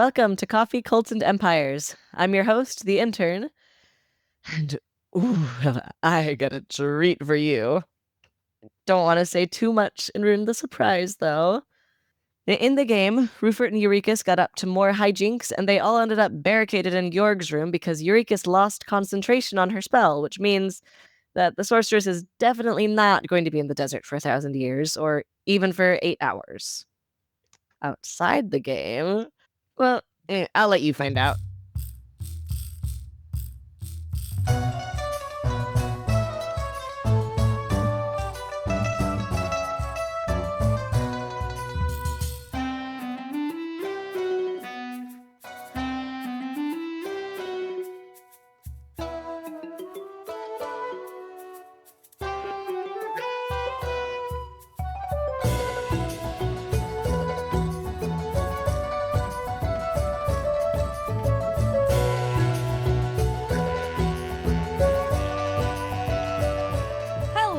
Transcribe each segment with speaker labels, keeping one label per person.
Speaker 1: Welcome to Coffee, Cults, and Empires. I'm your host, the Intern, and I got a treat for you. Don't want to say too much and ruin the surprise, though. In the game, Rupert and Urekas got up to more hijinks, and they all ended up barricaded in Georg's room because Urekas lost concentration on her spell, which means that the sorceress is definitely not going to be in the desert for 1,000 years, or even for 8 hours. Outside the game, well, I'll let you find out.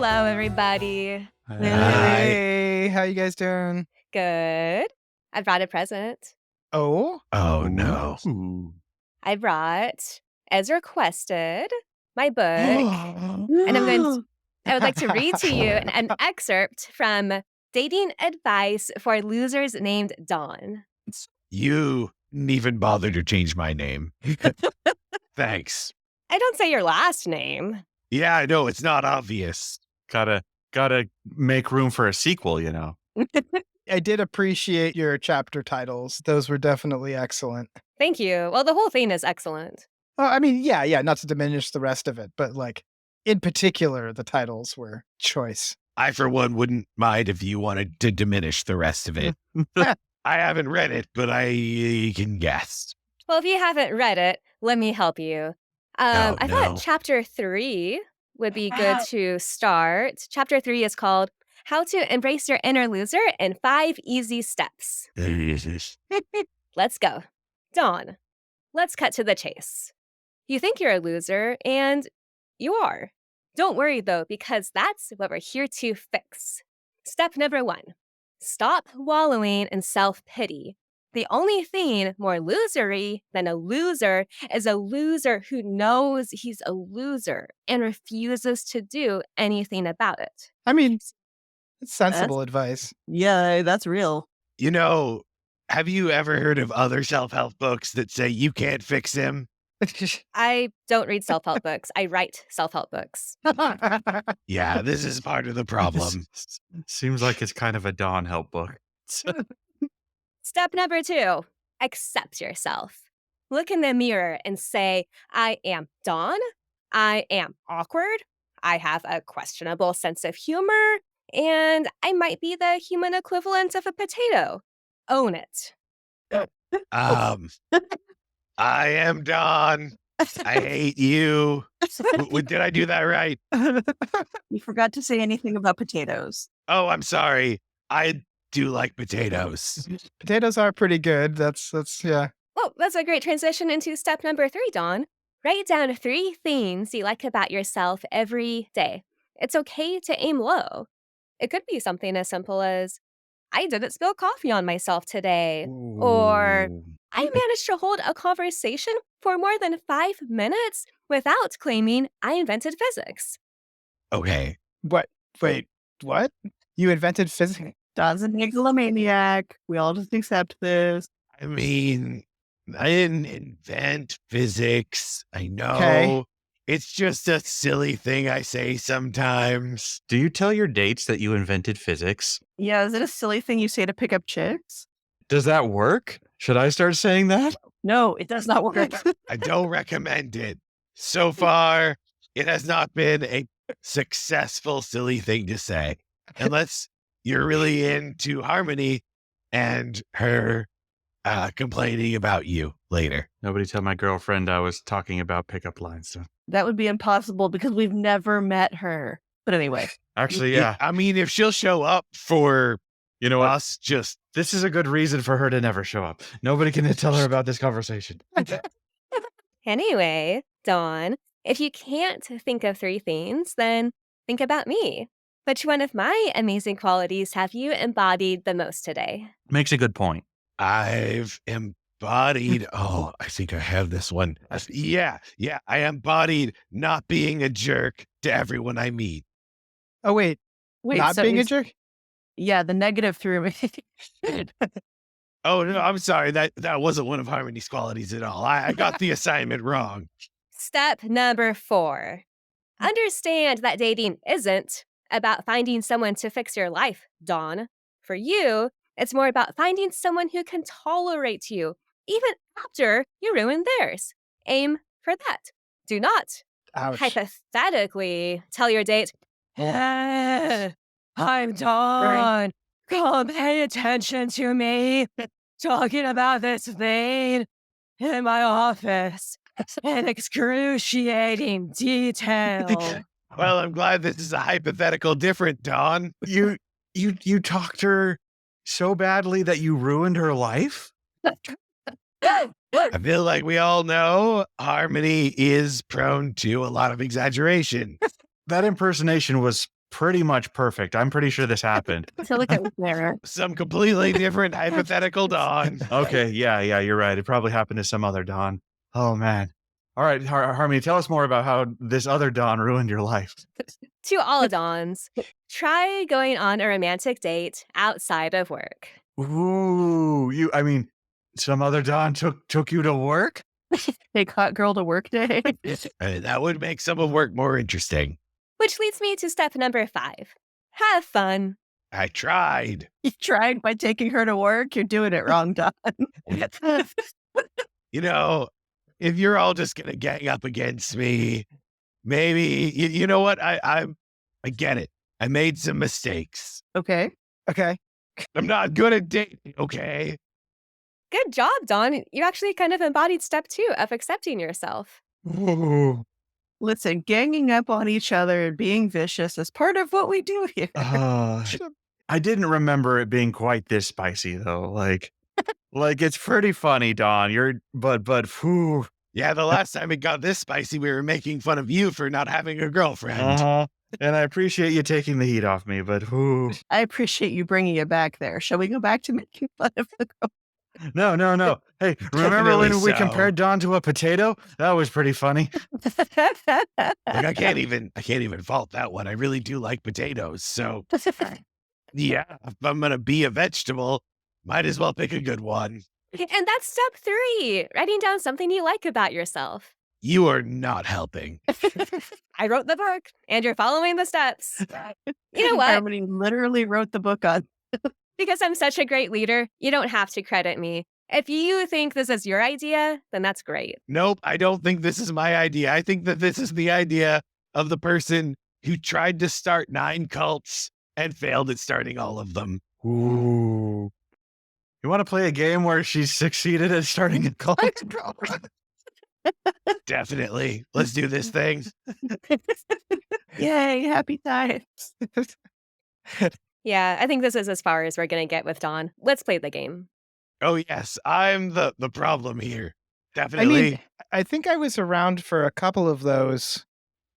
Speaker 2: Hello, everybody.
Speaker 3: Hey, how you guys doing?
Speaker 2: Good. I brought a present.
Speaker 3: Oh
Speaker 4: no.
Speaker 2: I brought, as requested, my book. And I would like to read to you an excerpt from Dating Advice for Losers Named Dawn.
Speaker 4: You didn't even bother to change my name. Thanks.
Speaker 2: I don't say your last name.
Speaker 4: Yeah, I know. It's not obvious.
Speaker 5: Gotta make room for a sequel, you know.
Speaker 3: I did appreciate your chapter titles. Those were definitely excellent.
Speaker 2: Thank you. Well, the whole thing is excellent.
Speaker 3: I mean, yeah, not to diminish the rest of it, but like in particular, the titles were choice.
Speaker 4: I, for one, wouldn't mind if you wanted to diminish the rest of it. I haven't read it, but I can guess.
Speaker 2: Well, if you haven't read it, let me help you. I thought chapter 3 would be good to start. Chapter 3 is called How to Embrace Your Inner Loser in 5 Easy Steps. Let's go. Dawn, let's cut to the chase. You think you're a loser, and you are. Don't worry, though, because that's what we're here to fix. Step number 1, stop wallowing in self-pity. The only thing more losery than a loser is a loser who knows he's a loser and refuses to do anything about it.
Speaker 3: I mean, it's sensible advice.
Speaker 1: Yeah, that's real.
Speaker 4: You know, have you ever heard of other self-help books that say you can't fix him?
Speaker 2: I don't read self-help books. I write self-help books.
Speaker 4: Yeah, this is part of the problem.
Speaker 5: Seems like it's kind of a Dawn help book.
Speaker 2: Step number 2, accept yourself. Look in the mirror and say, I am Dawn. I am awkward. I have a questionable sense of humor. And I might be the human equivalent of a potato. Own it.
Speaker 4: I am Dawn. I hate you. Did I do that right?
Speaker 1: You forgot to say anything about potatoes.
Speaker 4: Oh, I'm sorry. I do like potatoes.
Speaker 3: Potatoes are pretty good. That's yeah.
Speaker 2: Well, that's a great transition into step number 3, Dawn. Write down 3 things you like about yourself every day. It's okay to aim low. It could be something as simple as, I didn't spill coffee on myself today. Or, I managed to hold a conversation for more than 5 minutes without claiming I invented physics.
Speaker 4: Okay.
Speaker 3: What? Wait, what? You invented physics?
Speaker 1: Dawn's a megalomaniac. We all just accept this.
Speaker 4: I mean, I didn't invent physics. I know.
Speaker 3: Okay.
Speaker 4: It's just a silly thing I say sometimes.
Speaker 5: Do you tell your dates that you invented physics?
Speaker 1: Yeah, is it a silly thing you say to pick up chicks?
Speaker 5: Does that work? Should I start saying that?
Speaker 1: No, it does not work.
Speaker 4: I don't recommend it. So far, it has not been a successful, silly thing to say. Unless you're really into Harmony and her complaining about you later.
Speaker 5: Nobody tell my girlfriend I was talking about pickup lines.
Speaker 1: That would be impossible because we've never met her. But anyway.
Speaker 5: Actually, yeah.
Speaker 4: I mean, if she'll show up for
Speaker 5: You know what?
Speaker 4: us, just
Speaker 5: This is a good reason for her to never show up. Nobody can tell her about this conversation.
Speaker 2: Anyway, Dawn, if you can't think of 3 things, then think about me. Which one of my amazing qualities have you embodied the most today?
Speaker 5: Makes a good point.
Speaker 4: I've embodied Bodied. Oh, I think I have this one. Yeah. I am bodied, not being a jerk to everyone I meet.
Speaker 3: Oh, wait.
Speaker 1: Wait,
Speaker 3: Not
Speaker 1: so
Speaker 3: being a
Speaker 1: is-
Speaker 3: jerk?
Speaker 1: Yeah, the negative threw me.
Speaker 4: Oh, no, I'm sorry. That wasn't one of Harmony's qualities at all. I got the assignment wrong.
Speaker 2: Step number 4. Understand that dating isn't about finding someone to fix your life, Dawn. For you, it's more about finding someone who can tolerate you, even after you ruin theirs. Aim for that. Do not,
Speaker 3: Ouch.
Speaker 2: hypothetically, tell your date,
Speaker 1: I'm Dawn. Come pay attention to me. Talking about this thing in my office in excruciating detail.
Speaker 4: Well, I'm glad this is a hypothetical different, Dawn.
Speaker 5: You talked her so badly that you ruined her life?
Speaker 4: I feel like we all know Harmony is prone to a lot of exaggeration.
Speaker 5: That impersonation was pretty much perfect. I'm pretty sure this happened.
Speaker 1: So look at there.
Speaker 4: Some completely different hypothetical Dawn.
Speaker 5: Okay, yeah, you're right. It probably happened to some other Dawn. Oh, man. All right, Harmony, tell us more about how this other Dawn ruined your life.
Speaker 2: to all Dawns, try going on a romantic date outside of work.
Speaker 5: Ooh, some other Dawn took you to work?
Speaker 1: Take hot girl to work day.
Speaker 4: That would make some of work more interesting.
Speaker 2: Which leads me to step number 5. Have fun.
Speaker 4: I tried.
Speaker 1: You tried by taking her to work. You're doing it wrong, Dawn.
Speaker 4: You know, if you're all just going to gang up against me, maybe, you know what? I get it. I made some mistakes.
Speaker 1: Okay.
Speaker 3: Okay.
Speaker 4: I'm not good at dating, okay?
Speaker 2: Good job, Dawn. You actually kind of embodied step 2 of accepting yourself.
Speaker 5: Ooh.
Speaker 1: Listen, ganging up on each other and being vicious is part of what we do here.
Speaker 5: I didn't remember it being quite this spicy though. Like it's pretty funny, Dawn. But whew.
Speaker 4: Yeah, the last time it got this spicy, we were making fun of you for not having a girlfriend.
Speaker 5: Uh-huh. And I appreciate you taking the heat off me, but whew.
Speaker 1: I appreciate you bringing it back there. Shall we go back to making fun of the girl?
Speaker 5: No. Hey, remember when
Speaker 4: Definitely
Speaker 5: we compared Dawn to a potato? That was pretty funny.
Speaker 4: Like, I can't even fault that one. I really do like potatoes. So yeah, if I'm going to be a vegetable, might as well pick a good one.
Speaker 2: And that's step 3, writing down something you like about yourself.
Speaker 4: You are not helping.
Speaker 2: I wrote the book, and you're following the steps. You know what?
Speaker 1: Harmony literally wrote the book on.
Speaker 2: Because I'm such a great leader, you don't have to credit me. If you think this is your idea, then that's great.
Speaker 4: Nope, I don't think this is my idea. I think that this is the idea of the person who tried to start 9 cults and failed at starting all of them.
Speaker 5: Ooh. You want to play a game where she's succeeded at starting a cult?
Speaker 4: Definitely. Let's do this thing.
Speaker 1: Yay, happy times.
Speaker 2: Yeah, I think this is as far as we're going to get with Dawn. Let's play the game.
Speaker 4: Oh, yes, I'm the problem here.
Speaker 3: I
Speaker 4: Definitely.
Speaker 3: mean, I think I was around for a couple of those.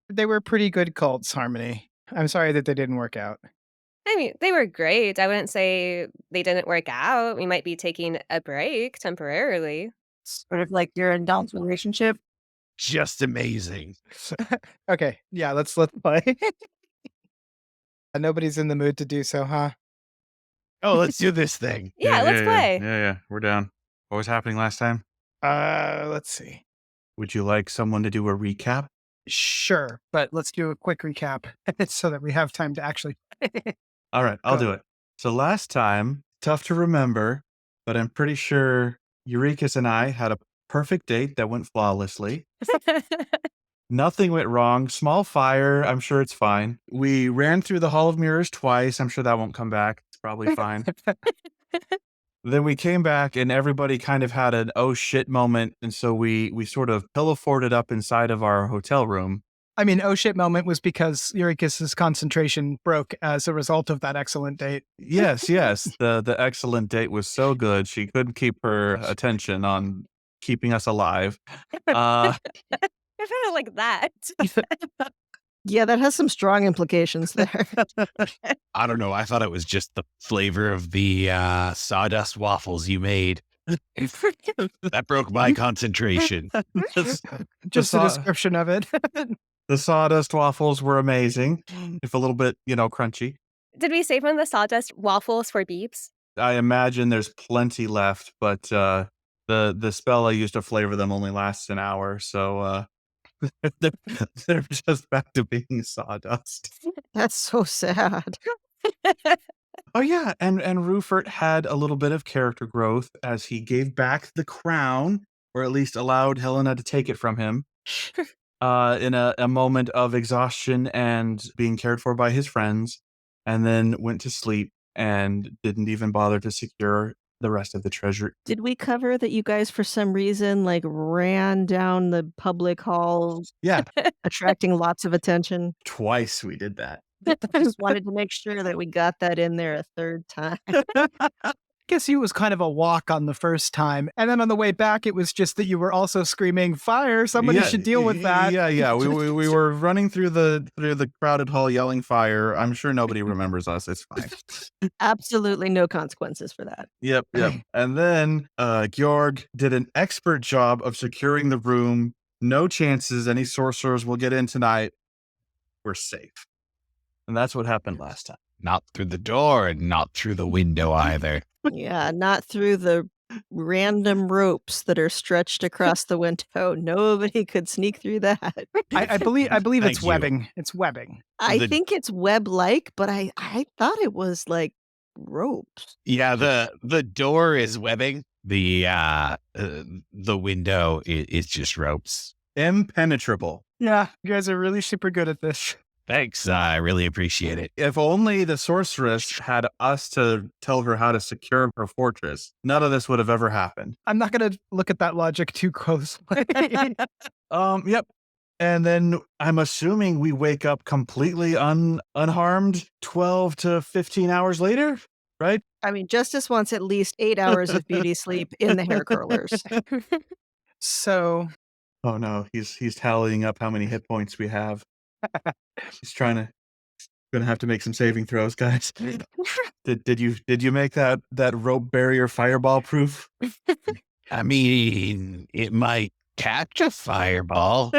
Speaker 3: They were pretty good cults, Harmony. I'm sorry that they didn't work out.
Speaker 2: I mean, they were great. I wouldn't say they didn't work out. We might be taking a break temporarily.
Speaker 1: Sort of like your and Dawn's relationship.
Speaker 4: Just amazing.
Speaker 3: Okay, yeah, let's play. Nobody's in the mood to do so, huh?
Speaker 4: Oh, let's do this thing.
Speaker 2: Yeah, let's play.
Speaker 5: Yeah, we're down. What was happening last time?
Speaker 3: Let's see.
Speaker 5: Would you like someone to do a recap?
Speaker 3: Sure, but let's do a quick recap so that we have time to actually.
Speaker 5: All right, I'll
Speaker 3: Go.
Speaker 5: do it. So last time, tough to remember, but I'm pretty sure Urekas and I had a perfect date that went flawlessly. Nothing went wrong. Small fire. I'm sure it's fine. We ran through the Hall of Mirrors twice. I'm sure that won't come back. It's probably fine. Then we came back and everybody kind of had an oh shit moment. And so we sort of pillow forted up inside of our hotel room.
Speaker 3: I mean, oh shit moment was because Urekas' concentration broke as a result of that excellent date.
Speaker 5: Yes. The excellent date was so good. She couldn't keep her attention on keeping us alive.
Speaker 2: I felt like that.
Speaker 1: Yeah, that has some strong implications there.
Speaker 4: I don't know. I thought it was just the flavor of the sawdust waffles you made. That broke my concentration.
Speaker 3: Just a description of it.
Speaker 5: The sawdust waffles were amazing, if a little bit, crunchy.
Speaker 2: Did we save one of the sawdust waffles for Beeps?
Speaker 5: I imagine there's plenty left, but the spell I used to flavor them only lasts an hour, so they're just back to being sawdust.
Speaker 1: That's so sad.
Speaker 5: Oh yeah, and Rupert had a little bit of character growth as he gave back the crown, or at least allowed Hellena to take it from him, in a moment of exhaustion and being cared for by his friends, and then went to sleep and didn't even bother to secure the rest of the treasure.
Speaker 1: Did we cover that you guys, for some reason, ran down the public hall,
Speaker 5: Yeah,
Speaker 1: attracting lots of attention?
Speaker 5: twice we did that.
Speaker 1: I just wanted to make sure that we got that in there a third time.
Speaker 3: Guess it was kind of a walk on the first time. And then on the way back, it was just that you were also screaming, fire, somebody should deal with that.
Speaker 5: Yeah. We were running through the crowded hall yelling fire. I'm sure nobody remembers us. It's fine.
Speaker 1: Absolutely no consequences for that.
Speaker 5: Yep. And then Georg did an expert job of securing the room. No chances any sorcerers will get in tonight. We're safe. And that's what happened last time.
Speaker 4: Not through the door and not through the window either.
Speaker 1: Yeah, not through the random ropes that are stretched across the window. Nobody could sneak through that.
Speaker 3: I believe
Speaker 4: Thank
Speaker 3: it's
Speaker 4: you.
Speaker 3: webbing. It's webbing.
Speaker 1: I think it's web-like, but I thought it was like ropes.
Speaker 4: Yeah, the door is webbing. The window is just ropes.
Speaker 5: Impenetrable.
Speaker 3: Yeah, you guys are really super good at this.
Speaker 4: Thanks. I really appreciate it.
Speaker 5: If only the sorceress had us to tell her how to secure her fortress, none of this would have ever happened.
Speaker 3: I'm not going to look at that logic too closely.
Speaker 5: Yep. And then I'm assuming we wake up completely unharmed 12 to 15 hours later, right?
Speaker 1: I mean, Justice wants at least 8 hours of beauty sleep in the hair curlers.
Speaker 3: So,
Speaker 5: Oh no, he's tallying up how many hit points we have. He's gonna have to make some saving throws, guys. Did you make that rope barrier fireball proof?
Speaker 4: I mean, it might catch a fireball.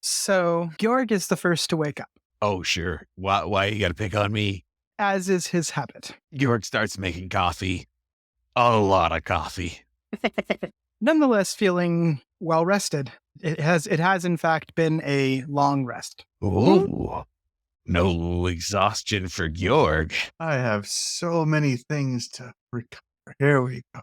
Speaker 3: so Georg is the first to wake up,
Speaker 4: Oh, sure. Why you gotta pick on me?
Speaker 3: as is his habit.
Speaker 4: Georg starts making coffee. A lot of coffee.
Speaker 3: Nonetheless, feeling well rested. It has in fact been a long rest.
Speaker 4: Ooh. No exhaustion for Georg.
Speaker 5: I have so many things to recover. Here we go.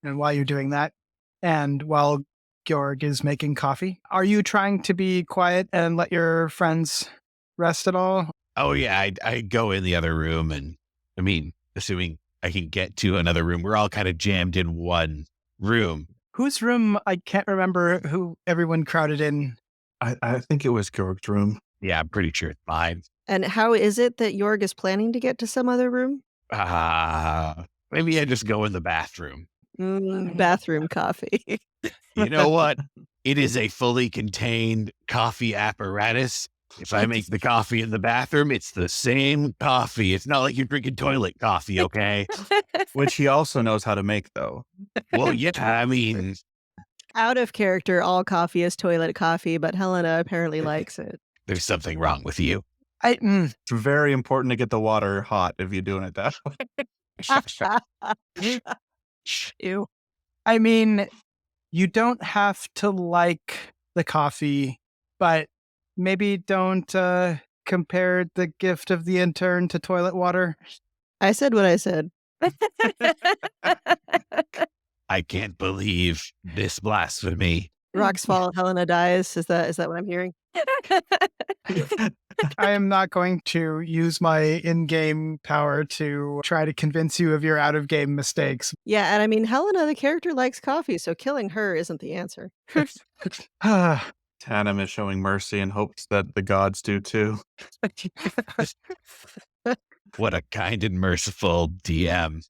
Speaker 3: And while you're doing that, and while Georg is making coffee, are you trying to be quiet and let your friends rest at all?
Speaker 4: Oh, yeah. I go in the other room and, I mean, assuming I can get to another room, we're all kind of jammed in one room.
Speaker 3: Whose room? I can't remember who everyone crowded in.
Speaker 5: I think it was Georg's room.
Speaker 4: Yeah, I'm pretty sure it's mine.
Speaker 1: And how is it that Jorg is planning to get to some other room?
Speaker 4: Maybe I just go in the bathroom.
Speaker 1: Bathroom coffee.
Speaker 4: You know what? It is a fully contained coffee apparatus. If I make the coffee in the bathroom, it's the same coffee. It's not like you're drinking toilet coffee, okay?
Speaker 5: Which he also knows how to make, though.
Speaker 4: Well, yeah, I mean,
Speaker 1: Out of character, all coffee is toilet coffee, but Hellena apparently likes it.
Speaker 4: there's something wrong with you.
Speaker 5: It's very important to get the water hot if you're doing it that way.
Speaker 1: Ew.
Speaker 3: I mean, you don't have to like the coffee, but maybe don't compare the gift of the intern to toilet water.
Speaker 1: I said what I said.
Speaker 4: I can't believe this blasphemy.
Speaker 1: Rocks fall, Helena dies. Is that what I'm hearing?
Speaker 3: I am not going to use my in-game power to try to convince you of your out-of-game mistakes.
Speaker 1: Yeah, and I mean, Helena, the character, likes coffee, so killing her isn't the answer.
Speaker 5: Tanam is showing mercy and hopes that the gods do too.
Speaker 4: What a kind and merciful DM.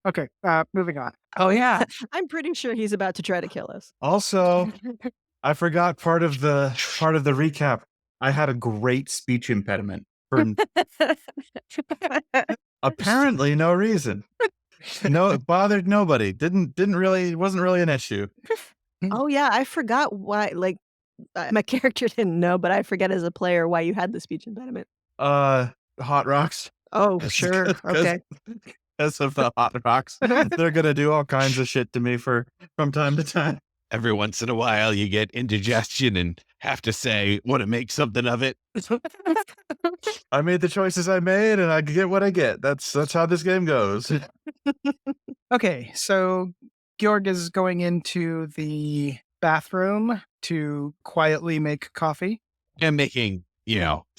Speaker 3: Okay, moving on. Oh yeah,
Speaker 1: I'm pretty sure he's about to try to kill us.
Speaker 5: Also, I forgot part of the recap. I had a great speech impediment. for apparently no reason. No, it bothered nobody. Wasn't really an issue.
Speaker 6: Oh, yeah, I forgot why, like, my character didn't know, but I forget as a player why you had the speech impediment.
Speaker 5: Hot rocks.
Speaker 6: Oh, sure, okay.
Speaker 5: Because of the hot rocks. They're gonna do all kinds of shit to me from time to time.
Speaker 4: Every once in a while, you get indigestion and have to say, want to make something of it.
Speaker 5: I made the choices I made, and I get what I get. That's how this game goes.
Speaker 3: Okay, so Georg is going into the bathroom to quietly make coffee.
Speaker 4: I'm making,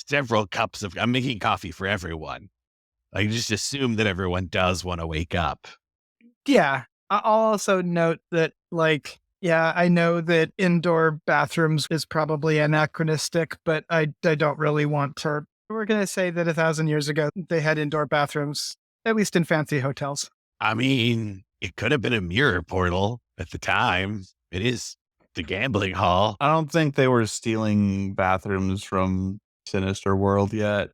Speaker 4: several cups I'm making coffee for everyone. I just assume that everyone does want to wake up.
Speaker 3: Yeah, I'll also note that, I know that indoor bathrooms is probably anachronistic, but I don't really want to. We're going to say that 1,000 years ago, they had indoor bathrooms, at least in fancy hotels.
Speaker 4: I mean, it could have been a mirror portal at the time. It is the gambling hall.
Speaker 5: I don't think they were stealing bathrooms from Sinister World yet.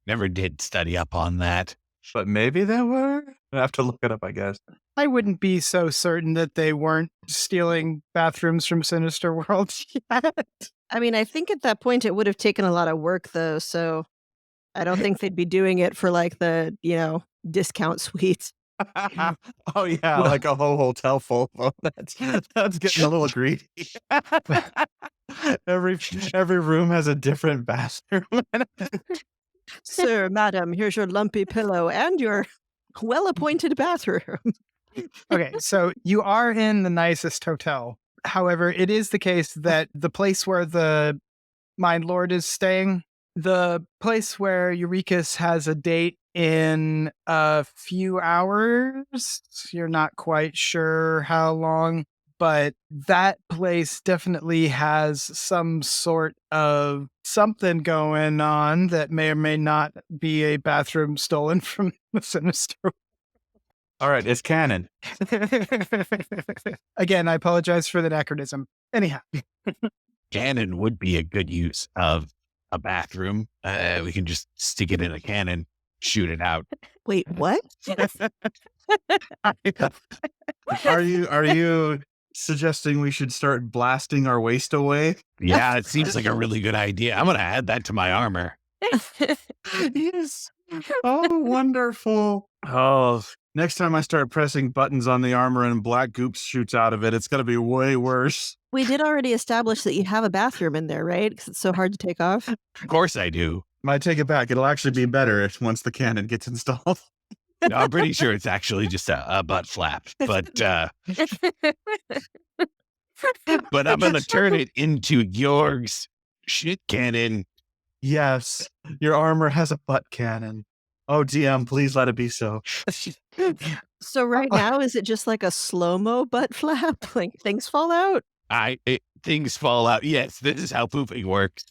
Speaker 4: Never did study up on that.
Speaker 5: But maybe they were? I have to look it up, I guess.
Speaker 3: I wouldn't be so certain that they weren't stealing bathrooms from Sinister World yet.
Speaker 6: I mean, I think at that point it would have taken a lot of work, though, so I don't think they'd be doing it for, the, discount suites.
Speaker 5: Oh, yeah, like a whole hotel full of them. That's getting a little greedy. Every room has a different bathroom.
Speaker 6: Sir, madam, here's your lumpy pillow and your well-appointed bathroom.
Speaker 3: Okay, so you are in the nicest hotel. However, it is the case that the place where the Mind Lord is staying, the place where Urekas has a date in a few hours, you're not quite sure how long, but that place definitely has some sort of something going on that may or may not be a bathroom stolen from the Sinister.
Speaker 5: All right, it's canon.
Speaker 3: Again, I apologize for the anachronism. Anyhow.
Speaker 4: Cannon would be a good use of a bathroom. We can just stick it in a cannon, shoot it out.
Speaker 6: Wait, what?
Speaker 5: Are you suggesting we should start blasting our waste away?
Speaker 4: Yeah, it seems like a really good idea. I'm going to add that to my armor.
Speaker 5: Yes. Oh, wonderful. Oh, next time I start pressing buttons on the armor and black goop shoots out of it, it's going to be way worse.
Speaker 6: We did already establish that you have a bathroom in there, right? Because it's so hard to take off.
Speaker 4: Of course I do.
Speaker 5: I take it back. It'll actually be better once the cannon gets installed.
Speaker 4: No, I'm pretty sure it's actually just a butt flap. But I'm going to turn it into Georg's shit cannon.
Speaker 5: Yes, your armor has a butt cannon. Oh, DM, please let it be so.
Speaker 6: So right now, is it just like a slow-mo butt flap? Like things fall out?
Speaker 4: Things fall out. Yes, this is how pooping works.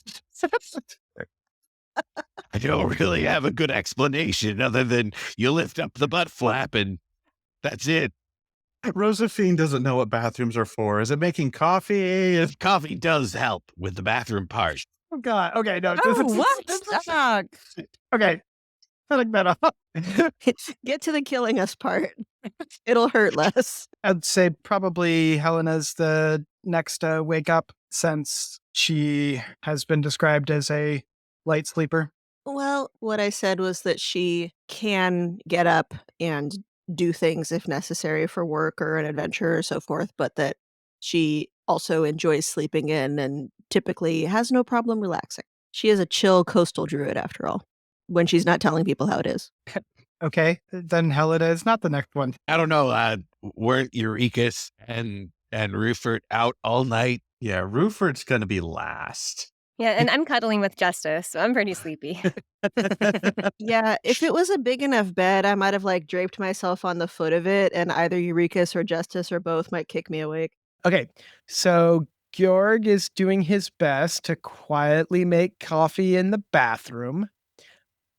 Speaker 4: I don't really have a good explanation other than you lift up the butt flap and that's it.
Speaker 5: Rozafeen doesn't know what bathrooms are for. Is it making coffee?
Speaker 4: Coffee does help with the bathroom part.
Speaker 3: Oh, God. Okay, no.
Speaker 6: What?
Speaker 3: Okay. Cutting that off.
Speaker 6: Get to the killing us part. It'll hurt less.
Speaker 3: I'd say probably Helena's the next wake up since she has been described as a light sleeper.
Speaker 6: Well, what I said was that she can get up and do things if necessary for work or an adventure or so forth, but that she also enjoys sleeping in and typically has no problem relaxing. She is a chill coastal druid, after all, when she's not telling people how it is.
Speaker 3: Okay, then Helena is not the next one.
Speaker 4: I don't know. Weren't Urekas and Rufert out all night?
Speaker 5: Yeah, Rufert's going to be last.
Speaker 2: Yeah, and I'm cuddling with Justice, so I'm pretty sleepy.
Speaker 6: Yeah, if it was a big enough bed, I might have draped myself on the foot of it, and either Urekas or Justice or both might kick me awake.
Speaker 3: Okay, so Georg is doing his best to quietly make coffee in the bathroom.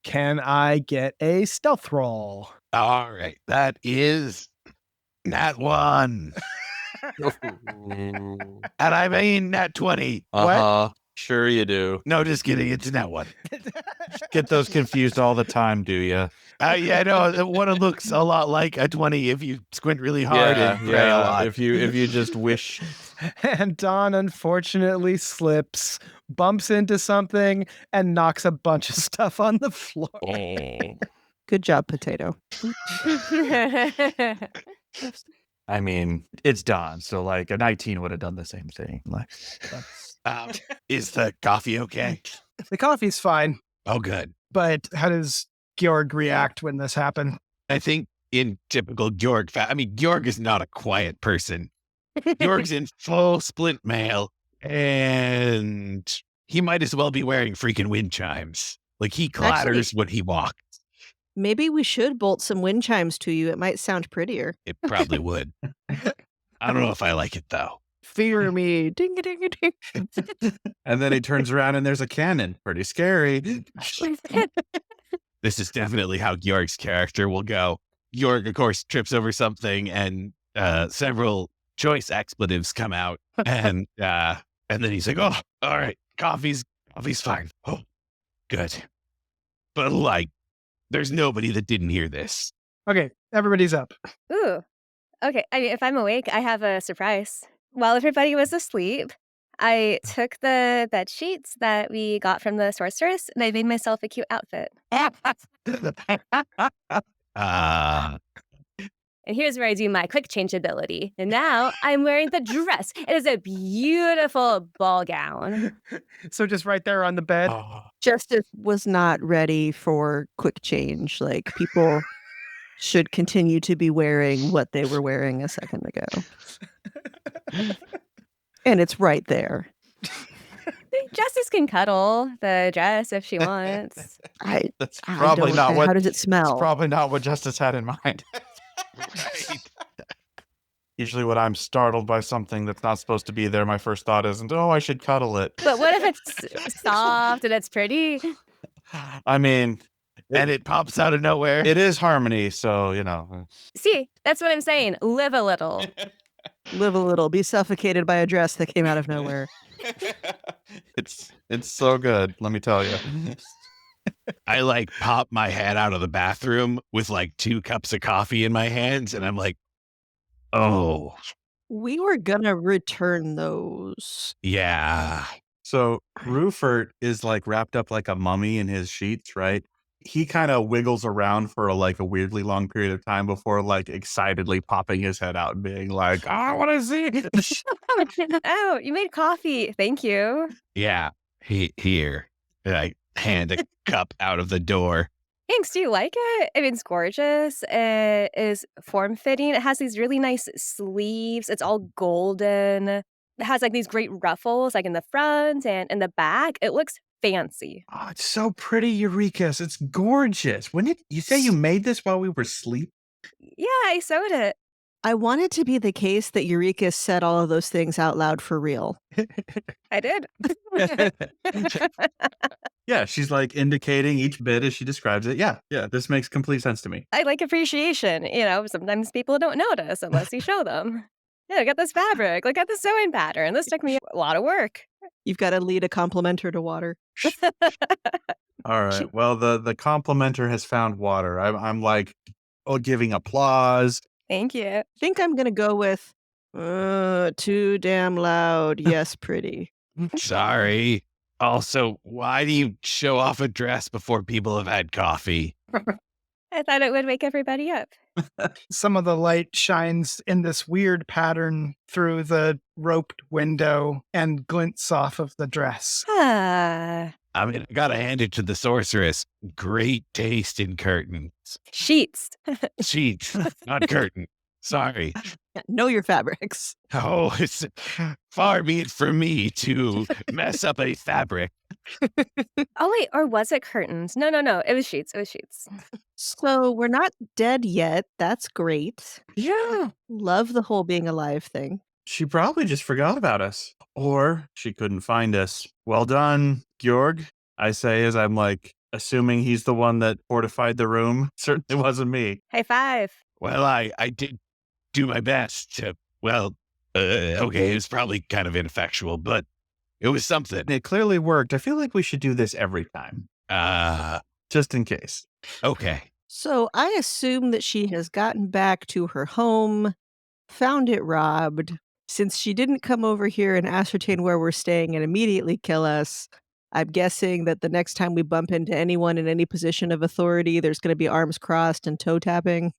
Speaker 3: Can I get a stealth roll?
Speaker 4: All right. That is nat 1. And I mean nat 20.
Speaker 3: What?
Speaker 5: Sure you do.
Speaker 4: No, just kidding. It's that one.
Speaker 5: Get those confused all the time, do you?
Speaker 4: Yeah, no, the one looks a lot like a 20 if you squint really hard and pray a lot.
Speaker 5: If you just wish.
Speaker 3: And Don unfortunately slips, bumps into something, and knocks a bunch of stuff on the floor.
Speaker 6: Good job, Potato.
Speaker 5: I mean, it's Don, so like a 19 would have done the same thing. Like,
Speaker 4: Is the coffee okay?
Speaker 3: The coffee's fine,
Speaker 4: Oh, good.
Speaker 3: but how does Georg react when this happened?
Speaker 4: I think in typical Georg Georg is not a quiet person. Georg's in full splint mail, and he might as well be wearing freaking wind chimes. Like, he clatters when he walks.
Speaker 6: Maybe we should bolt some wind chimes to you. It might sound prettier.
Speaker 4: It probably would. I don't know if I like it, though.
Speaker 3: Fear me. Ding a ding a ding.
Speaker 5: and then he turns around and there's a cannon. Pretty scary.
Speaker 4: This is definitely how Georg's character will go. Georg, of course, trips over something, and several choice expletives come out, and then he's like, "Oh, all right, coffee's fine. Oh, good." But like, there's nobody that didn't hear this.
Speaker 3: Okay, everybody's up.
Speaker 2: Ooh. Okay. I mean, if I'm awake, I have a surprise. While everybody was asleep, I took the bed sheets that we got from the sorceress, and I made myself a cute outfit. And here's where I do my quick change ability. And now I'm wearing the dress. It is a beautiful ball gown.
Speaker 3: So just right there on the bed.
Speaker 6: Justice was not ready for quick change. Like, people should continue to be wearing what they were wearing a second ago. And it's right there.
Speaker 2: Justice can cuddle the dress if she wants.
Speaker 5: That's
Speaker 6: I
Speaker 5: probably
Speaker 6: don't-
Speaker 5: not what.
Speaker 6: How does it smell?
Speaker 5: It's probably not what Justice had in mind. Usually when I'm startled by something that's not supposed to be there, my first thought isn't, oh, I should cuddle it.
Speaker 2: But what if it's soft and it's pretty?
Speaker 5: I mean,
Speaker 4: And it pops out of nowhere.
Speaker 5: it is harmony, so, you know.
Speaker 2: See, that's what I'm saying. Live a little.
Speaker 6: Live a little, be suffocated by a dress that came out of nowhere.
Speaker 5: It's so good, let me tell you.
Speaker 4: I like pop my head out of the bathroom with like 2 cups of coffee in my hands, and I'm like, oh,
Speaker 6: We were gonna return those.
Speaker 4: yeah.
Speaker 5: So Rufert is like wrapped up like a mummy in his sheets, right? He kind of wiggles around for like a weirdly long period of time before like excitedly popping his head out and being like, I want to see it.
Speaker 2: Oh, you made coffee. Thank you.
Speaker 4: Yeah. Here. And I hand a cup out of the door.
Speaker 2: Thanks. Do you like it? I mean, it's gorgeous. It is form-fitting. It has these really nice sleeves. It's all golden. It has like these great ruffles like in the front and in the back. It looks fancy.
Speaker 5: Oh, it's so pretty, Urekas. It's gorgeous. When did you say you made this while we were asleep?
Speaker 2: Yeah, I sewed it.
Speaker 6: I want it to be the case that Eureka said all of those things out loud for real.
Speaker 2: I did.
Speaker 5: Yeah, she's like indicating each bit as she describes it. Yeah, this makes complete sense to me.
Speaker 2: I like appreciation. You know, sometimes people don't notice unless you show them. Yeah, look at this fabric. Look at the sewing pattern. This took me a lot of work.
Speaker 6: You've got to lead a complimenter to water.
Speaker 5: All right. Well, the complimenter has found water. I'm like, giving applause.
Speaker 2: Thank you.
Speaker 6: I think I'm going to go with too damn loud. Yes, pretty.
Speaker 4: Sorry. Also, why do you show off a dress before people have had coffee?
Speaker 2: I thought it would wake everybody up.
Speaker 3: Some of the light shines in this weird pattern through the roped window and glints off of the dress.
Speaker 2: Ah,
Speaker 4: I mean, I gotta hand it to the sorceress. Great taste in curtains.
Speaker 2: sheets.
Speaker 4: Sheets, not curtain. Sorry.
Speaker 6: Know your fabrics.
Speaker 4: Oh, it's far be it from me to mess up a fabric.
Speaker 2: Oh, wait, or was it curtains? No. It was sheets. It was sheets.
Speaker 6: So we're not dead yet. That's great.
Speaker 5: Yeah.
Speaker 6: Love the whole being alive thing.
Speaker 5: She probably just forgot about us. Or she couldn't find us. Well done, Georg, I say as I'm like assuming he's the one that fortified the room. Certainly wasn't me.
Speaker 2: High five.
Speaker 4: Well, I did do my best to, okay, it was probably kind of ineffectual, but It was something.
Speaker 5: It clearly worked. I feel like we should do this every time, just in case.
Speaker 4: Okay.
Speaker 6: So I assume that she has gotten back to her home, found it robbed. Since she didn't come over here and ascertain where we're staying and immediately kill us, I'm guessing that the next time we bump into anyone in any position of authority, there's going to be arms crossed and toe tapping.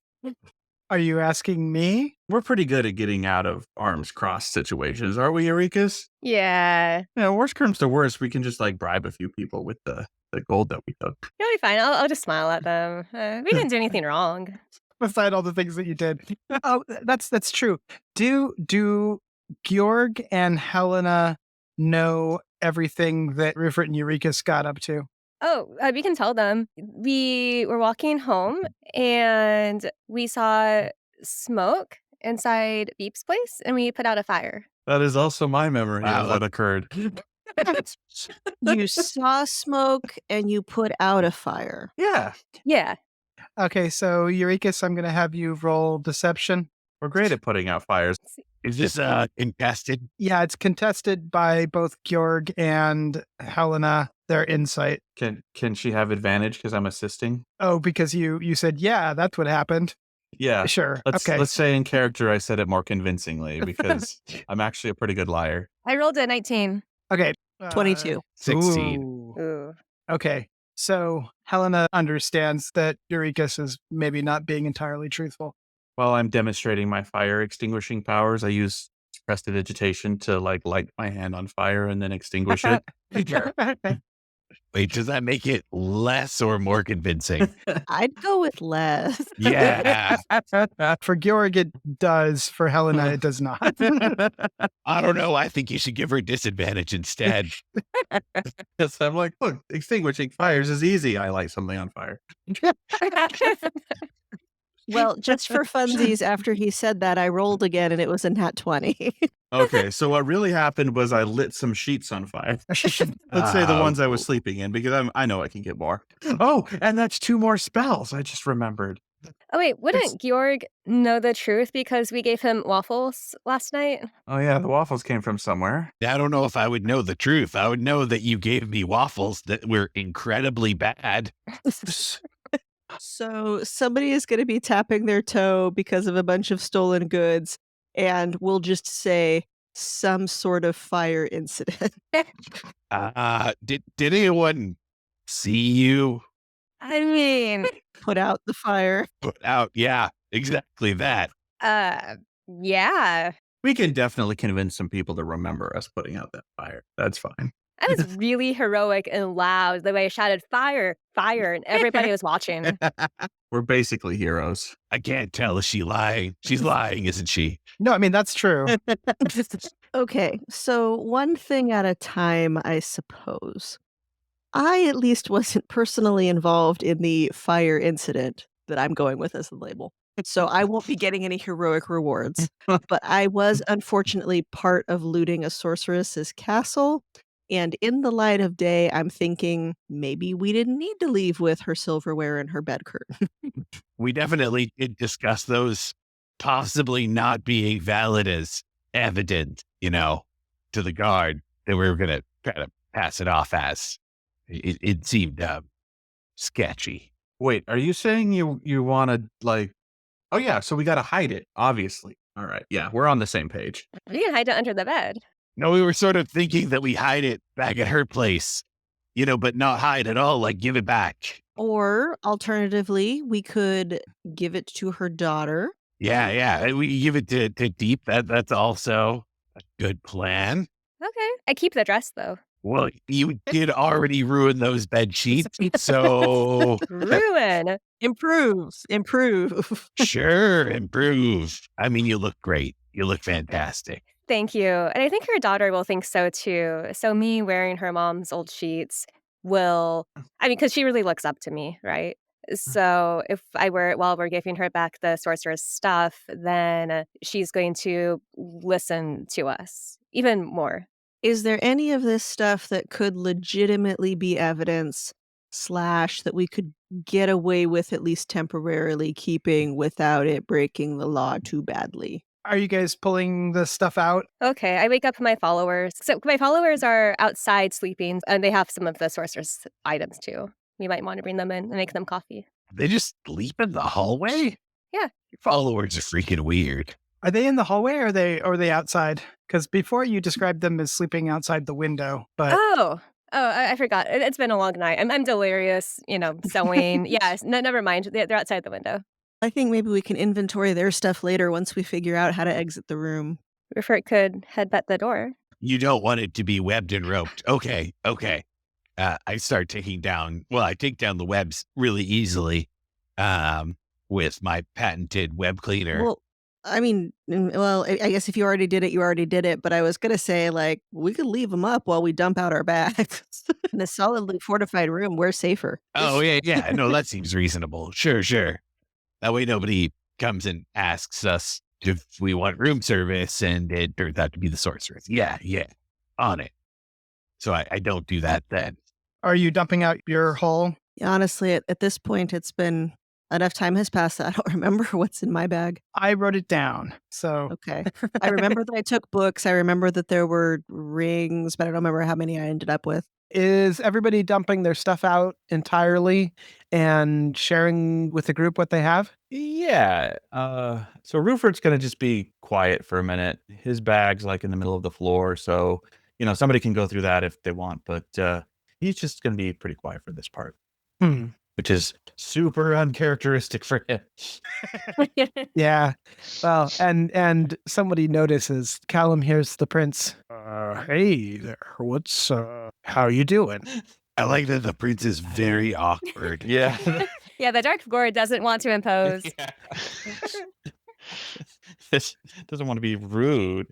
Speaker 3: Are you asking me?
Speaker 5: We're pretty good at getting out of arms crossed situations, aren't we, Urekas?
Speaker 2: Yeah.
Speaker 5: Yeah, worst comes to worst, we can just like bribe a few people with the gold that we took.
Speaker 2: You'll be fine. I'll just smile at them. We didn't do anything wrong.
Speaker 3: Beside all the things that you did. Oh, that's true. Do Georg and Hellena know everything that Rupert and Urekas got up to?
Speaker 2: Oh, we can tell them. We were walking home and we saw smoke inside Beep's place and we put out a fire.
Speaker 5: That is also my memory
Speaker 4: Wow.
Speaker 5: of what occurred.
Speaker 6: You saw smoke and you put out a fire.
Speaker 5: Yeah,
Speaker 2: Yeah.
Speaker 3: Okay, so Urekas, I'm going to have you roll deception.
Speaker 5: we're great at putting out fires.
Speaker 4: Is this contested?
Speaker 3: Yeah, it's contested by both Georg and Hellena, their insight.
Speaker 5: Can she have advantage because I'm assisting?
Speaker 3: Oh, because you said, yeah, that's what happened.
Speaker 5: Yeah.
Speaker 3: Sure.
Speaker 5: Let's
Speaker 3: Okay.
Speaker 5: say in character I said it more convincingly because I'm actually a pretty good liar.
Speaker 2: I rolled a 19.
Speaker 3: Okay.
Speaker 6: 22.
Speaker 4: 16.
Speaker 3: Ooh.
Speaker 2: Ooh.
Speaker 3: Okay. So Helena understands that Urekas is maybe not being entirely truthful.
Speaker 5: While I'm demonstrating my fire extinguishing powers, I use prestidigitation to like light my hand on fire and then extinguish it.
Speaker 4: Wait, does that make it less or more convincing?
Speaker 6: I'd go with less.
Speaker 4: Yeah.
Speaker 3: For Georg, it does. For Helena, it does not.
Speaker 4: I don't know. I think you should give her disadvantage instead.
Speaker 5: Yes, I'm like, look, extinguishing fires is easy. I light something on fire.
Speaker 6: Well, just for funsies, after he said that, I rolled again and it was a nat 20.
Speaker 5: Okay, so what really happened was I lit some sheets on fire. Let's say the ones I was sleeping in because I know I can get more. Oh, and that's 2 more spells. I just remembered.
Speaker 2: Oh, wait, wouldn't Georg know the truth because we gave him waffles last night?
Speaker 5: Oh yeah, the waffles came from somewhere.
Speaker 4: I don't know if I would know the truth. I would know that you gave me waffles that were incredibly bad.
Speaker 6: So somebody is going to be tapping their toe because of a bunch of stolen goods, and we'll just say some sort of fire incident.
Speaker 4: Did anyone see you
Speaker 2: I mean,
Speaker 6: Put out the fire.
Speaker 4: put out? Yeah, exactly that.
Speaker 2: yeah.
Speaker 5: We can definitely convince some people to remember us putting out that fire. That's fine.
Speaker 2: That was really heroic and loud, the way I shouted, fire, fire, and everybody was watching.
Speaker 5: We're basically heroes.
Speaker 4: I can't tell. Is she lying? She's lying, isn't she?
Speaker 3: No, I mean, that's true.
Speaker 6: Okay, so one thing at a time, I suppose. I at least wasn't personally involved in the fire incident that I'm going with as the label. So I won't be getting any heroic rewards. But I was unfortunately part of looting a sorceress's castle. And in the light of day, I'm thinking maybe we didn't need to leave with her silverware and her bed curtain.
Speaker 4: We definitely did discuss those possibly not being valid as evidence, to the guard that we were going to try to pass it off as. It seemed sketchy.
Speaker 5: Wait, are you saying you want to like? Oh yeah, so we got to hide it, obviously. All right, yeah, we're on the same page.
Speaker 2: We can hide it under the bed.
Speaker 4: No, we were sort of thinking that we hide it back at her place, but not hide at all, like give it back.
Speaker 6: Or alternatively, we could give it to her daughter.
Speaker 4: Yeah. We could give it to Deep. That's also a good plan.
Speaker 2: Okay. I keep the dress, though.
Speaker 4: Well, you did already ruin those bed sheets, so
Speaker 2: Ruin.
Speaker 6: Improve.
Speaker 4: sure, improve. I mean, you look great. You look fantastic.
Speaker 2: Thank you. And I think her daughter will think so, too. So me wearing her mom's old sheets will, because she really looks up to me, right? So if while we're giving her back the sorcerer's stuff, then she's going to listen to us even more.
Speaker 6: Is there any of this stuff that could legitimately be evidence / that we could get away with at least temporarily keeping without it breaking the law too badly?
Speaker 3: Are you guys pulling the stuff out?
Speaker 2: Okay, I wake up my followers. So my followers are outside sleeping, and they have some of the sorceress items too. You might want to bring them in and make them coffee.
Speaker 4: They just sleep in the hallway?
Speaker 2: Yeah.
Speaker 4: Your followers are freaking weird.
Speaker 3: Are they in the hallway or are they outside? Because before you described them as sleeping outside the window, but
Speaker 2: Oh, I forgot. It's been a long night. I'm delirious, sewing. Yes, never mind. They're outside the window.
Speaker 6: I think maybe we can inventory their stuff later once we figure out how to exit the room.
Speaker 2: Rufert could head at the door.
Speaker 4: You don't want it to be webbed and roped. Okay. I take down the webs really easily with my patented web cleaner.
Speaker 6: Well, I mean, I guess if you already did it, you already did it. But I was going to say, we could leave them up while we dump out our bags. In a solidly fortified room, we're safer.
Speaker 4: Oh, yeah. No, that seems reasonable. Sure. That way nobody comes and asks us if we want room service and it turns out to be the sorceress. Yeah. On it. So I don't do that then.
Speaker 3: are you dumping out your hull?
Speaker 6: Honestly, at this point, it's been enough time has passed that I don't remember what's in my bag.
Speaker 3: I wrote it down. So
Speaker 6: Okay. I remember that I took books. I remember that there were rings, but I don't remember how many I ended up with.
Speaker 3: is everybody dumping their stuff out entirely and sharing with the group what they have?
Speaker 5: Yeah. So Rufert's going to just be quiet for a minute. His bag's like in the middle of the floor. So, somebody can go through that if they want. But he's just going to be pretty quiet for this part, which is super uncharacteristic for him.
Speaker 3: Yeah. Well, and somebody notices Callum hears the prince. Hey there. What's how you doing?
Speaker 4: I like that the prince is very awkward.
Speaker 5: Yeah.
Speaker 2: Yeah, the Dark Lord doesn't want to impose.
Speaker 5: This doesn't want to be rude.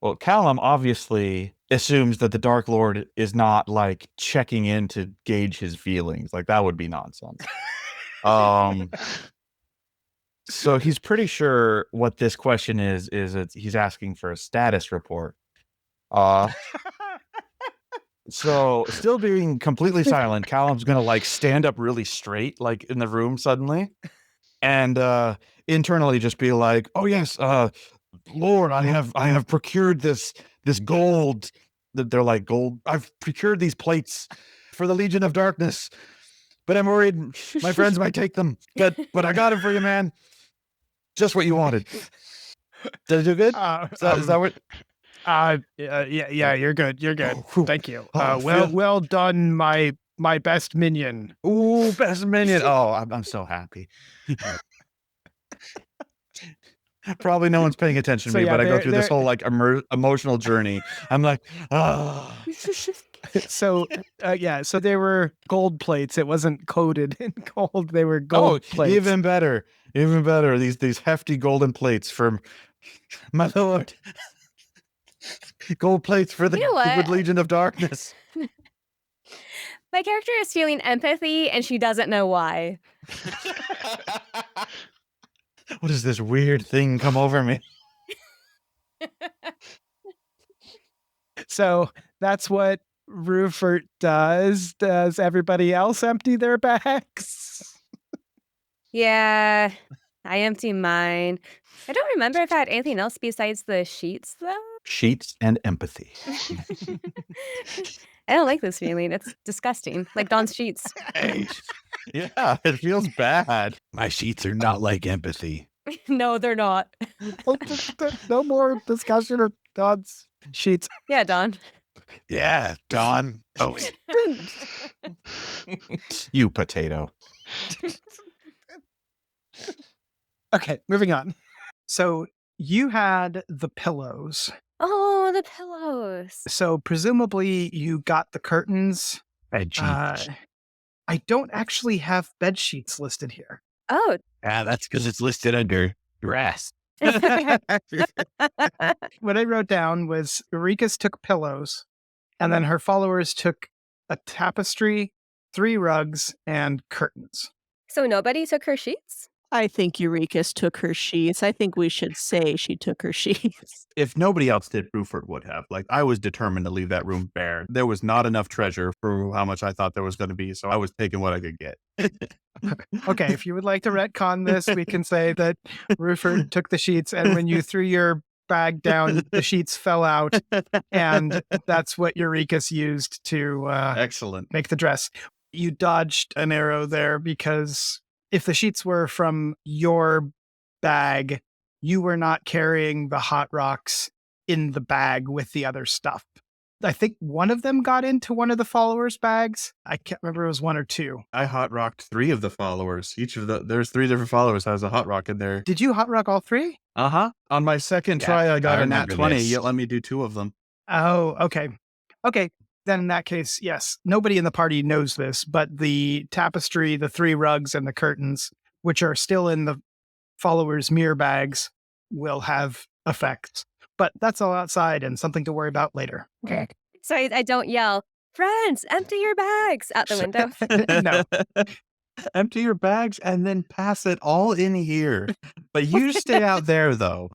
Speaker 5: Well, Callum obviously assumes that the Dark Lord is not like checking in to gauge his feelings. Like that would be nonsense. So he's pretty sure what this question is he's asking for a status report. So still being completely silent, Callum's gonna stand up really straight, in the room suddenly, and internally just be like, "Oh yes, Lord, I have procured this gold." They're like, "Gold? I've procured these plates for the Legion of Darkness, but I'm worried my friends might take them. But I got them for you, man. Just what you wanted." Did I do good? Is that what?
Speaker 3: Yeah, you're good. You're good.
Speaker 5: Oh,
Speaker 3: Thank you.
Speaker 5: oh,
Speaker 3: Well done, my best minion.
Speaker 5: Ooh, best minion. Oh, I'm so happy. Probably no one's paying attention to
Speaker 3: So,
Speaker 5: me,
Speaker 3: yeah,
Speaker 5: but I go through this
Speaker 3: they're-
Speaker 5: whole emotional journey. I'm like,
Speaker 3: So so they were gold plates. It wasn't coated in gold. They were gold plates.
Speaker 5: even better. These hefty golden plates from my lord. Gold plates for the
Speaker 2: You know what?
Speaker 5: Secret Legion of Darkness.
Speaker 2: My character is feeling empathy, and she doesn't know why.
Speaker 5: What is this weird thing come over me?
Speaker 3: So that's what Rufert does. Does everybody else empty their bags?
Speaker 2: Yeah, I empty mine. I don't remember if I had anything else besides the sheets, though.
Speaker 5: Sheets and empathy.
Speaker 2: I don't like this feeling. It's disgusting. Like Dawn's sheets.
Speaker 4: Hey,
Speaker 5: Yeah, it feels bad.
Speaker 4: my sheets are not like empathy.
Speaker 2: No, they're not.
Speaker 3: No more discussion of God's sheets.
Speaker 2: Yeah, Dawn.
Speaker 4: Yeah, Dawn. Oh, wait.
Speaker 5: You potato.
Speaker 3: Okay, moving on. So you had the pillows.
Speaker 2: Oh, the pillows.
Speaker 3: So presumably you got the curtains.
Speaker 4: Bed sheets.
Speaker 3: I don't actually have bed sheets listed here.
Speaker 2: Oh.
Speaker 4: That's because it's listed under dress.
Speaker 3: What I wrote down was Urekas took pillows, and then her followers took a tapestry, 3 rugs, and curtains.
Speaker 2: So nobody took her sheets?
Speaker 6: I think Urekas took her sheets. I think we should say she took her sheets.
Speaker 5: If nobody else did, Bruford would have. Like, I was determined to leave that room bare. There was not enough treasure for how much I thought there was going to be, so I was taking what I could get.
Speaker 3: Okay, if you would like to retcon this, we can say that Ruford took the sheets, and when you threw your bag down, the sheets fell out, and that's what Urekas used to
Speaker 5: Excellent.
Speaker 3: make the dress. You dodged an arrow there because if the sheets were from your bag, you were not carrying the hot rocks in the bag with the other stuff. I think one of them got into one of the followers' bags. I can't remember if it was one or two.
Speaker 5: I hot rocked 3 of the followers. There's 3 different followers has a hot rock in there.
Speaker 3: Did you hot rock all 3?
Speaker 5: On my second
Speaker 4: Yeah,
Speaker 5: try, I got
Speaker 4: I
Speaker 5: a nat
Speaker 4: remember
Speaker 5: 20.
Speaker 4: this.
Speaker 5: Yet let me do 2 of them.
Speaker 3: Oh, okay. Okay. Then in that case, yes. Nobody in the party knows this, but the tapestry, the 3 rugs, and the curtains, which are still in the followers' mirror bags, will have effects. But that's all outside and something to worry about later.
Speaker 2: Okay. So I don't yell, friends, empty your bags out the window.
Speaker 3: No.
Speaker 5: Empty your bags and then pass it all in here. But you stay out there, though.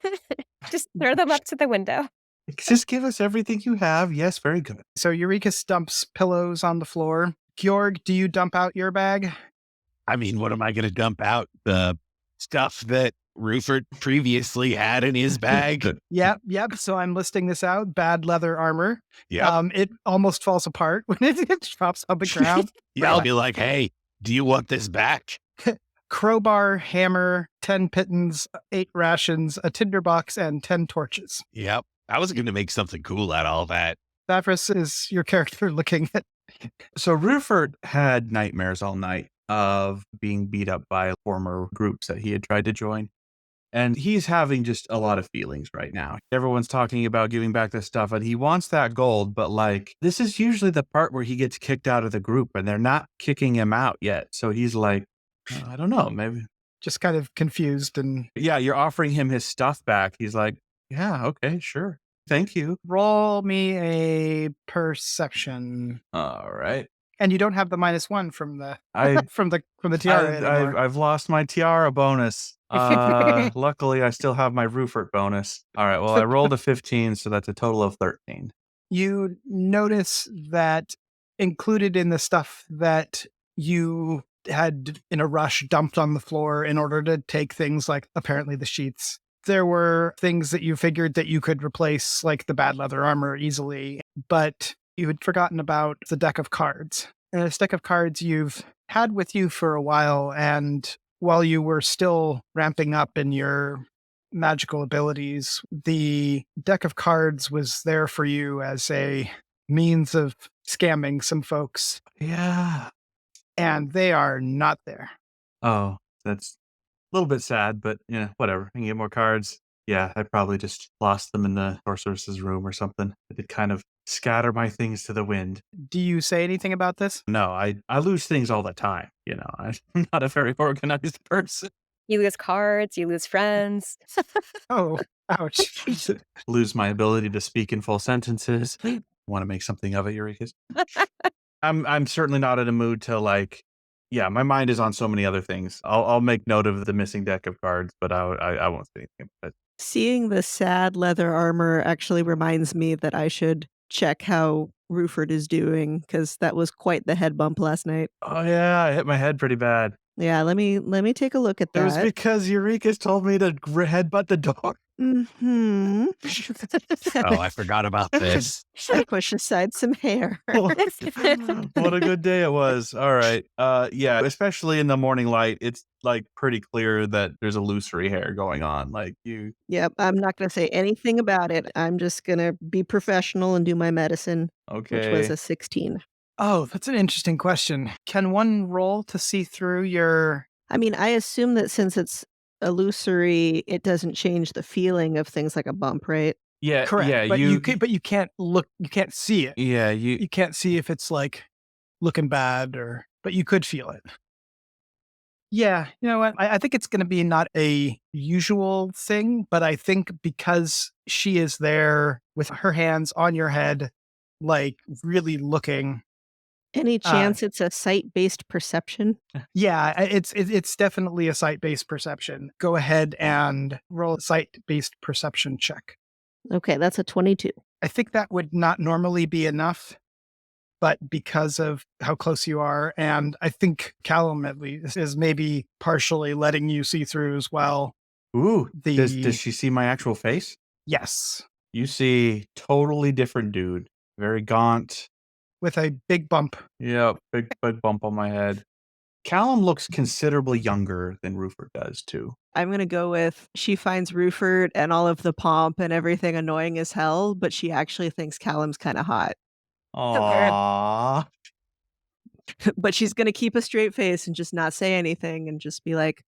Speaker 2: Just throw them up to the window.
Speaker 5: Just give us everything you have. Yes, very good.
Speaker 3: So Urekas dumps pillows on the floor. Georg, do you dump out your bag?
Speaker 4: I mean, what am I going to dump out? The stuff that Ruford previously had in his bag?
Speaker 3: Yep. So I'm listing this out. Bad leather armor.
Speaker 4: Yeah.
Speaker 3: It almost falls apart when it drops on the ground.
Speaker 4: Yeah, I'll be like, hey, do you want this back?
Speaker 3: Crowbar, hammer, 10 pittons, 8 rations, a tinderbox, and 10 torches.
Speaker 4: Yep. I was going to make something cool out of all that.
Speaker 3: Davros is your character looking at.
Speaker 5: So Ruford had nightmares all night of being beat up by former groups that he had tried to join. And he's having just a lot of feelings right now. Everyone's talking about giving back this stuff, and he wants that gold, but like, this is usually the part where he gets kicked out of the group, and they're not kicking him out yet. So he's like, I don't know, maybe.
Speaker 3: Just kind of confused and.
Speaker 5: Yeah, you're offering him his stuff back. He's like, yeah, okay, sure. Thank you.
Speaker 3: Roll me a perception.
Speaker 5: All right.
Speaker 3: And you don't have the -1 from the
Speaker 5: I
Speaker 3: from the tiara anymore.
Speaker 5: I've lost my tiara bonus. Luckily, I still have my Ruford bonus. All right. Well, I rolled a 15, so that's a total of 13.
Speaker 3: You notice that included in the stuff that you had in a rush dumped on the floor in order to take things like apparently the sheets. There were things that you figured that you could replace, like the bad leather armor, easily, but you had forgotten about the deck of cards. And this deck of cards you've had with you for a while, and while you were still ramping up in your magical abilities, the deck of cards was there for you as a means of scamming some folks.
Speaker 5: Yeah.
Speaker 3: And they are not there.
Speaker 5: Oh, that's a little bit sad, but whatever. I can get more cards. Yeah, I probably just lost them in the sorceress's room or something. I did kind of scatter my things to the wind.
Speaker 3: Do you say anything about this?
Speaker 5: No, I lose things all the time. I'm not a very organized person.
Speaker 2: You lose cards, you lose friends.
Speaker 3: Oh, ouch.
Speaker 5: Lose my ability to speak in full sentences. Want to make something of it, Urekas? I'm certainly not in a mood to my mind is on so many other things. I'll make note of the missing deck of cards, but I won't say anything about it.
Speaker 6: Seeing the sad leather armor actually reminds me that I should check how Ruford is doing, because that was quite the head bump last night.
Speaker 5: Oh yeah, I hit my head pretty bad.
Speaker 6: Yeah, let me take a look at that.
Speaker 5: It was because Urekas told me to headbutt the door.
Speaker 6: Mm-hmm.
Speaker 4: Oh, I forgot about this.
Speaker 6: I push aside some hair.
Speaker 5: What a good day it was. All right. Yeah, especially in the morning light, it's pretty clear that there's illusory hair going on.
Speaker 6: Yep, I'm not going to say anything about it. I'm just going to be professional and do my medicine, which was a 16.
Speaker 3: Oh, that's an interesting question. Can one roll to see through your...
Speaker 6: I mean, I assume that since it's illusory, it doesn't change the feeling of things like a bump, right?
Speaker 5: Yeah,
Speaker 3: correct.
Speaker 5: Yeah,
Speaker 3: but you can't look. You can't see it.
Speaker 5: Yeah,
Speaker 3: you can't see if it's looking bad but you could feel it. Yeah, you know what? I think it's going to be not a usual thing, but I think because she is there with her hands on your head, really looking,
Speaker 6: Any chance it's a sight-based perception?
Speaker 3: Yeah, it's definitely a sight-based perception. Go ahead and roll a sight-based perception check.
Speaker 6: Okay, that's a 22.
Speaker 3: I think that would not normally be enough, but because of how close you are, and I think Callum at least is maybe partially letting you see through as well.
Speaker 5: Ooh, does she see my actual face?
Speaker 3: Yes,
Speaker 5: You see totally different dude. Very gaunt.
Speaker 3: with a big bump.
Speaker 5: Yep, big bump on my head. Callum looks considerably younger than Rufert does, too.
Speaker 6: I'm going to go with she finds Rufert and all of the pomp and everything annoying as hell, but she actually thinks Callum's kind of hot.
Speaker 5: Aww.
Speaker 6: But she's going to keep a straight face and just not say anything and just be like,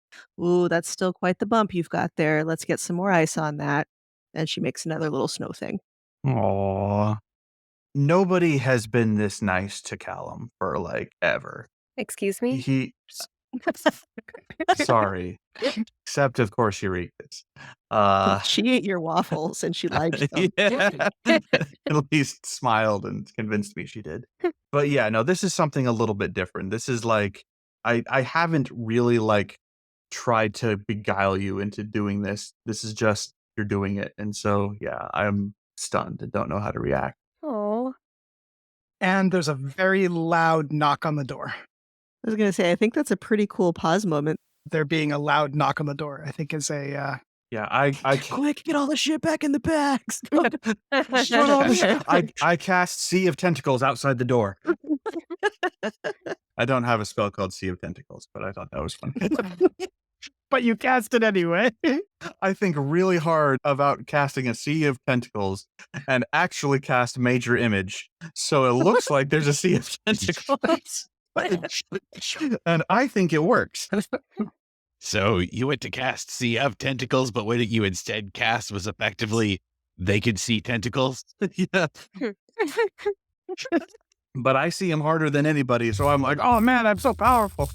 Speaker 6: ooh, that's still quite the bump you've got there. Let's get some more ice on that. And she makes another little snow thing.
Speaker 5: Aww. Nobody has been this nice to Callum for, like, ever.
Speaker 2: Excuse me?
Speaker 5: Sorry. Except, of course, Urekas.
Speaker 6: She ate your waffles and she liked them.
Speaker 5: Yeah. At least smiled and convinced me she did. But yeah, no, this is something a little bit different. This is like, I haven't really, like, tried to beguile you into doing this. This is just, you're doing it. And so, yeah, I'm stunned and don't know how to react.
Speaker 2: Oh.
Speaker 3: And there's a very loud knock on the door.
Speaker 6: I was going to say, I think that's a pretty cool pause moment.
Speaker 3: There being a loud knock on the door, I think is a...
Speaker 5: Yeah, I
Speaker 6: Quick, get all the shit back in the bags.
Speaker 5: I cast Sea of Tentacles outside the door. I don't have a spell called Sea of Tentacles, but I thought that was fun.
Speaker 3: But you cast it anyway.
Speaker 5: I think really hard about casting a Sea of Tentacles and actually cast Major Image. So it looks like there's a Sea of Tentacles. And I think it works.
Speaker 4: So you went to cast Sea of Tentacles, but what you instead cast was effectively they could see tentacles?
Speaker 5: Yeah. But I see him harder than anybody, so I'm like, oh man, I'm so powerful.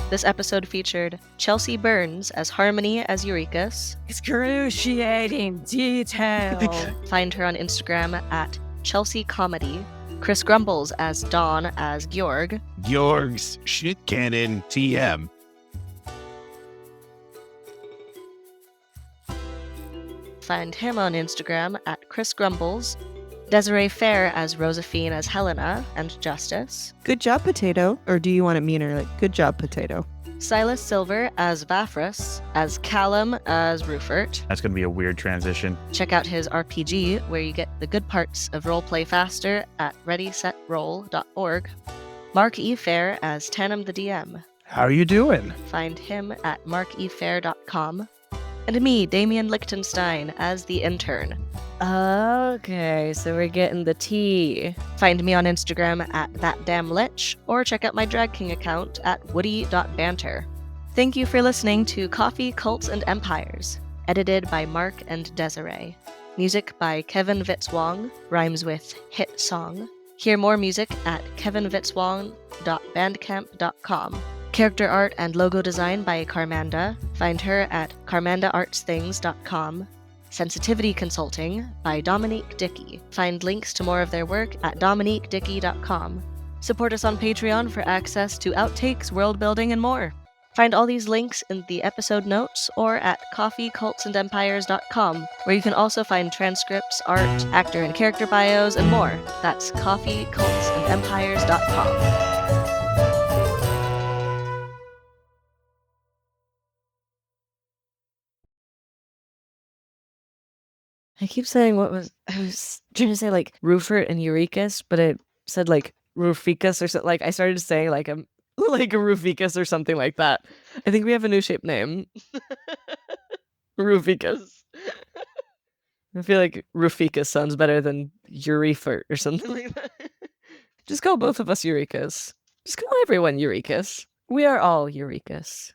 Speaker 1: This episode featured Chelsea Burns as Harmony as Urekas.
Speaker 2: Excruciating detail.
Speaker 1: Find her on Instagram at Chelsea Comedy. Chris Grumbles as Dawn as Georg.
Speaker 4: Georg's Shit Cannon TM.
Speaker 1: Find him on Instagram at Chris Grumbles. Desiree Phair as Rozafeen as Hellena and Justice.
Speaker 6: Good job, Potato. Or do you want it meaner? Like, good job, Potato.
Speaker 1: Silas Silver as Vafrus, as Callum as Rufert.
Speaker 5: That's going to be a weird transition.
Speaker 1: Check out his RPG, where you get the good parts of roleplay faster at readysetroll.org. Mark E. Phair as Tanam the DM.
Speaker 3: How are you doing?
Speaker 1: Find him at markefair.com. And me, Damian Lichtenstein, as the intern. Okay, so we're getting the tea. Find me on Instagram at thatdamnlich, or check out my Drag King account at woody.banter. Thank you for listening to Coffee, Cults, and Empires, edited by Mark and Desiree. Music by Kevin Vitzwong, rhymes with hit song. Hear more music at kevinvitzwong.bandcamp.com. Character art and logo design by Carmanda. Find her at carmandaartsthings.com. Sensitivity Consulting by Dominique Dickey. Find links to more of their work at dominiquedickey.com. Support us on Patreon for access to outtakes, world building, and more. Find all these links in the episode notes or at coffeecultsandempires.com, where you can also find transcripts, art, actor and character bios, and more. That's coffeecultsandempires.com. I keep saying I was trying to say like Rufert and Urekas, but it said like Rufikus or something. Like I started saying like a Rufikus or something like that. I think we have a new shape name. Rufikus. I feel like Rufikus sounds better than Urefert or something like that. Just call both of us Urekas. Just call everyone Urekas. We are all Urekas.